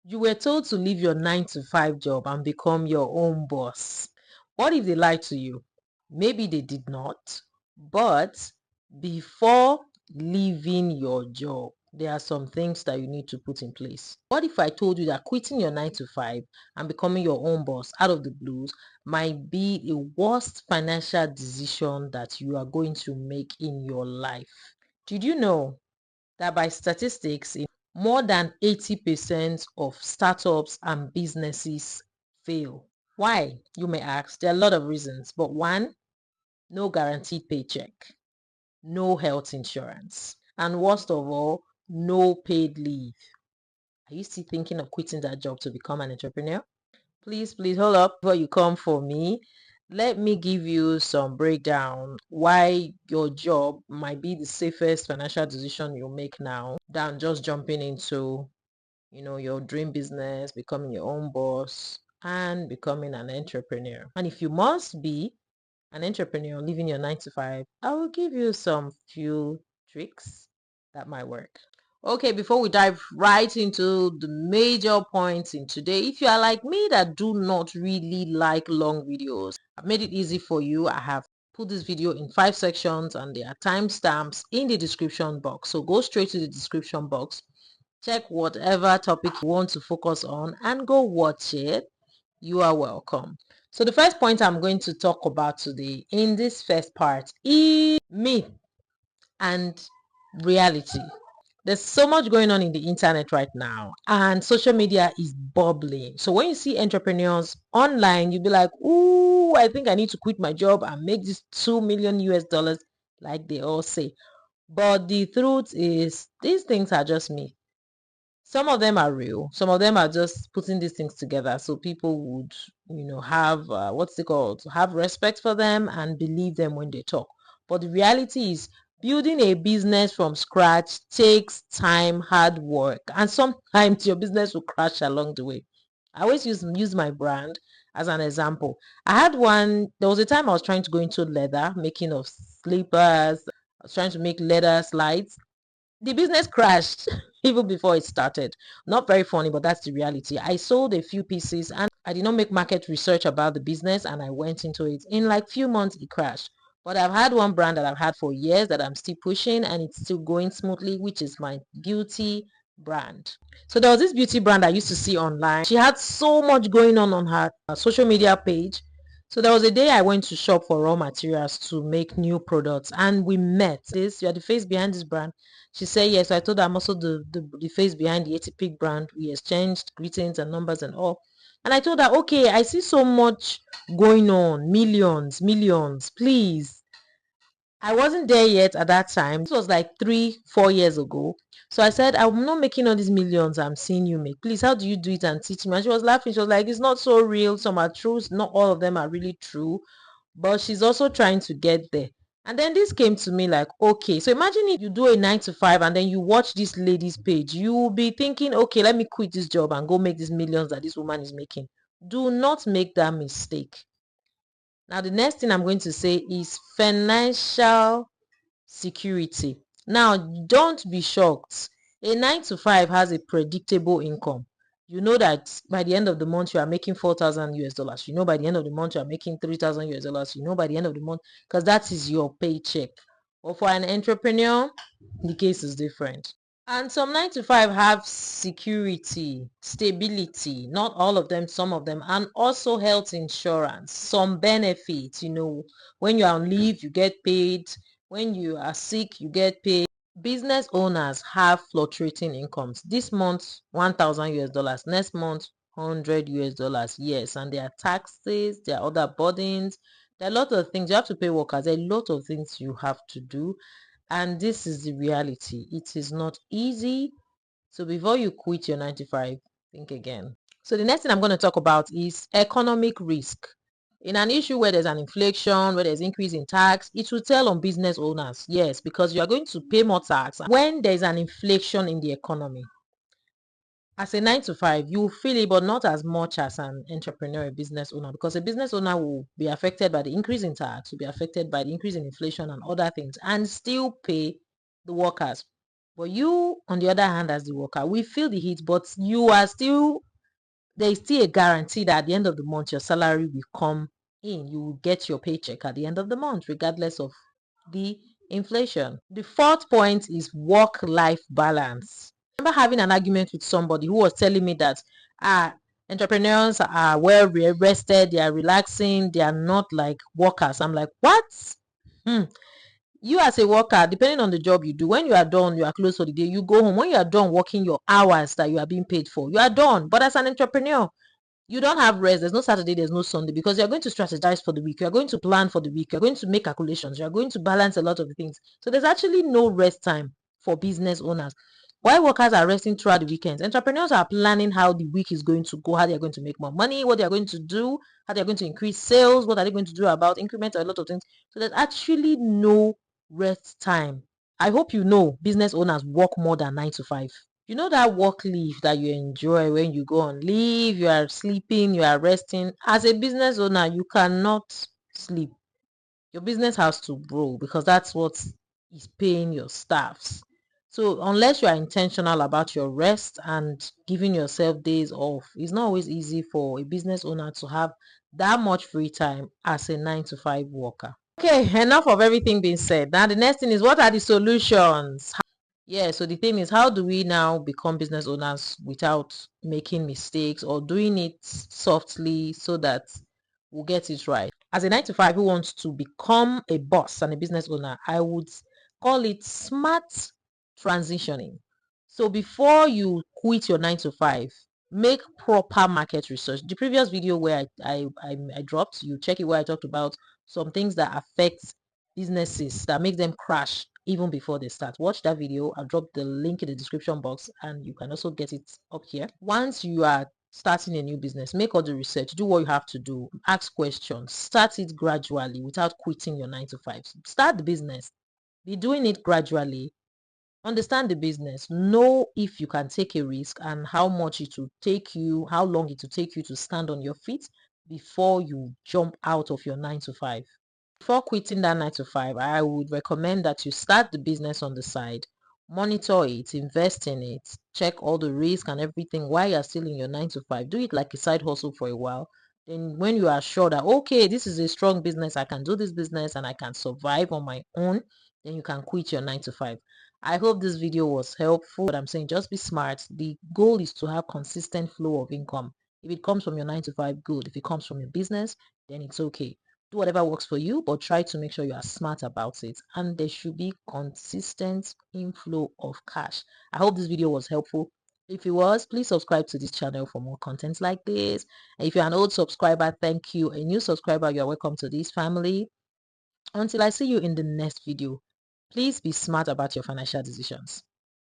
You were told to leave your 9 to 5 job and become your own boss. What if they lied to you? Maybe they did not, but before leaving your job, there are some things that you need to put in place. What if I told you that quitting your 9 to 5 and becoming your own boss out of the blues might be the worst financial decision that you are going to make in your life? Did you know that by statistics, more than 80% of startups and businesses fail? Why, you may ask? There are a lot of reasons, but one, no guaranteed paycheck, no health insurance, and worst of all, no paid leave. Are you still thinking of quitting that job to become an entrepreneur? Please hold up before you come for me. Let me give you some breakdown why your job might be the safest financial decision you'll make now than just jumping into, your dream business, becoming your own boss, and becoming an entrepreneur. And if you must be an entrepreneur leaving your 9 to 5, I will give you some few tricks that might work. Okay, before we dive right into the major points in today, if you are like me that do not really like long videos, I've made it easy for you. I have put this video in 5 sections and there are timestamps in the description box. So go straight to the description box, check whatever topic you want to focus on and go watch it. You are welcome. So the first point I'm going to talk about today in this first part is myth and reality. There's so much going on in the internet right now and social media is bubbling. So when you see entrepreneurs online, you'll be like, ooh, I think I need to quit my job and make this 2 million US dollars like they all say. But the truth is these things are just myths. Some of them are real. Some of them are just putting these things together so people would, have what's it called? Have respect for them and believe them when they talk. But the reality is building a business from scratch takes time, hard work, and sometimes your business will crash along the way. I always use my brand as an example. I had one, there was a time I was trying to go into leather, making of slippers. I was trying to make leather slides. The business crashed even before it started. Not very funny, but that's the reality. I sold a few pieces and I did not make market research about the business and I went into it. In like few months, it crashed. But I've had one brand that I've had for years that I'm still pushing and it's still going smoothly, which is my beauty brand. So there was this beauty brand I used to see online. She had so much going on her social media page. So there was a day I went to shop for raw materials to make new products and we met. You are the face behind this brand. She said yes. So I told her I'm also the face behind the 80 Pig brand. We exchanged greetings and numbers and all. And I told her, okay, I see so much going on, millions, please. I wasn't there yet at that time. This was like 3-4 years ago. So I said, I'm not making all these millions I'm seeing you make. Please, how do you do it and teach me? And she was laughing. She was like, it's not so real. Some are true. Not all of them are really true. But she's also trying to get there. And then this came to me like, okay, so imagine if you do a 9 to 5 and then you watch this lady's page, you will be thinking, okay, let me quit this job and go make these millions that this woman is making. Do not make that mistake. Now, the next thing I'm going to say is financial security. Now, don't be shocked. A 9 to 5 has a predictable income. You know that by the end of the month you are making 4,000 US dollars. You know by the end of the month you are making 3,000 US dollars. You know by the end of the month, because that is your paycheck. But for an entrepreneur, the case is different. And some 9 to 5 have security, stability, not all of them, some of them, and also health insurance, some benefits, when you're on leave, you get paid. When you are sick, you get paid. Business owners have fluctuating incomes. This month, 1,000 US dollars. Next month, 100 US dollars. Yes, and there are taxes, there are other burdens. There are a lot of things. You have to pay workers. There are a lot of things you have to do. And this is the reality. It is not easy. So before you quit your 9 to 5, think again. So the next thing I'm going to talk about is economic risk. In an issue where there's an inflation, where there's increase in tax, it will tell on business owners. Yes, because you are going to pay more tax when there's an inflation in the economy. As a 9 to 5, you will feel it, but not as much as an entrepreneur, a business owner, because a business owner will be affected by the increase in tax, will be affected by the increase in inflation and other things, and still pay the workers. But you, on the other hand, as the worker, we feel the heat, but you are still, there is still a guarantee that at the end of the month, your salary will come in. You will get your paycheck at the end of the month, regardless of the inflation. The fourth point is work-life balance. I remember having an argument with somebody who was telling me that entrepreneurs are well rested, they are relaxing, they are not like workers. I'm like, what? Hmm. You as a worker, depending on the job you do, when you are done, you are closed for the day, you go home. When you are done working your hours that you are being paid for, you are done. But as an entrepreneur, you don't have rest. There's no Saturday, there's no Sunday, because you're going to strategize for the week. You're going to plan for the week. You're going to make calculations. You're going to balance a lot of things. So there's actually no rest time for business owners. While workers are resting throughout the weekends, entrepreneurs are planning how the week is going to go, how they're going to make more money, what they're going to do, how they're going to increase sales, what are they going to do about increment, or a lot of things. So there's actually no rest time. I hope you know business owners work more than 9 to 5. You know that work leave that you enjoy when you go on leave, you are sleeping, you are resting. As a business owner, you cannot sleep. Your business has to grow because that's what is paying your staffs. So unless you are intentional about your rest and giving yourself days off, it's not always easy for a business owner to have that much free time as a 9 to 5 worker. Okay, enough of everything being said. Now the next thing is, what are the solutions? Yeah, so the thing is, how do we now become business owners without making mistakes or doing it softly so that we'll get it right? As a 9 to 5 who wants to become a boss and a business owner, I would call it smart transitioning. So before you quit your 9 to 5, make proper market research. The previous video where I dropped, you check it, where I talked about some things that affect businesses, that make them crash even before they start. Watch that video. I'll drop the link in the description box, and you can also get it up here. Once you are starting a new business, make all the research, do what you have to do, ask questions, start it gradually without quitting your 9 to 5. Start the business, be doing it gradually, understand the business, know if you can take a risk and how much it will take you, how long it will take you to stand on your feet before you jump out of your 9 to 5. Before quitting that 9 to 5, I would recommend that you start the business on the side, monitor it, invest in it, check all the risk and everything while you're still in your 9 to 5. Do it like a side hustle for a while. Then when you are sure that, okay, this is a strong business, I can do this business and I can survive on my own, then you can quit your 9 to 5. I hope this video was helpful. But I'm saying, just be smart. The goal is to have consistent flow of income. If it comes from your 9 to 5, good. If it comes from your business, then it's okay. Do whatever works for you, but try to make sure you are smart about it, and there should be consistent inflow of cash. I hope this video was helpful. If it was, please subscribe to this channel for more content like this. And if you're an old subscriber, thank you. A new subscriber, you're welcome to this family. Until I see you in the next video, please be smart about your financial decisions.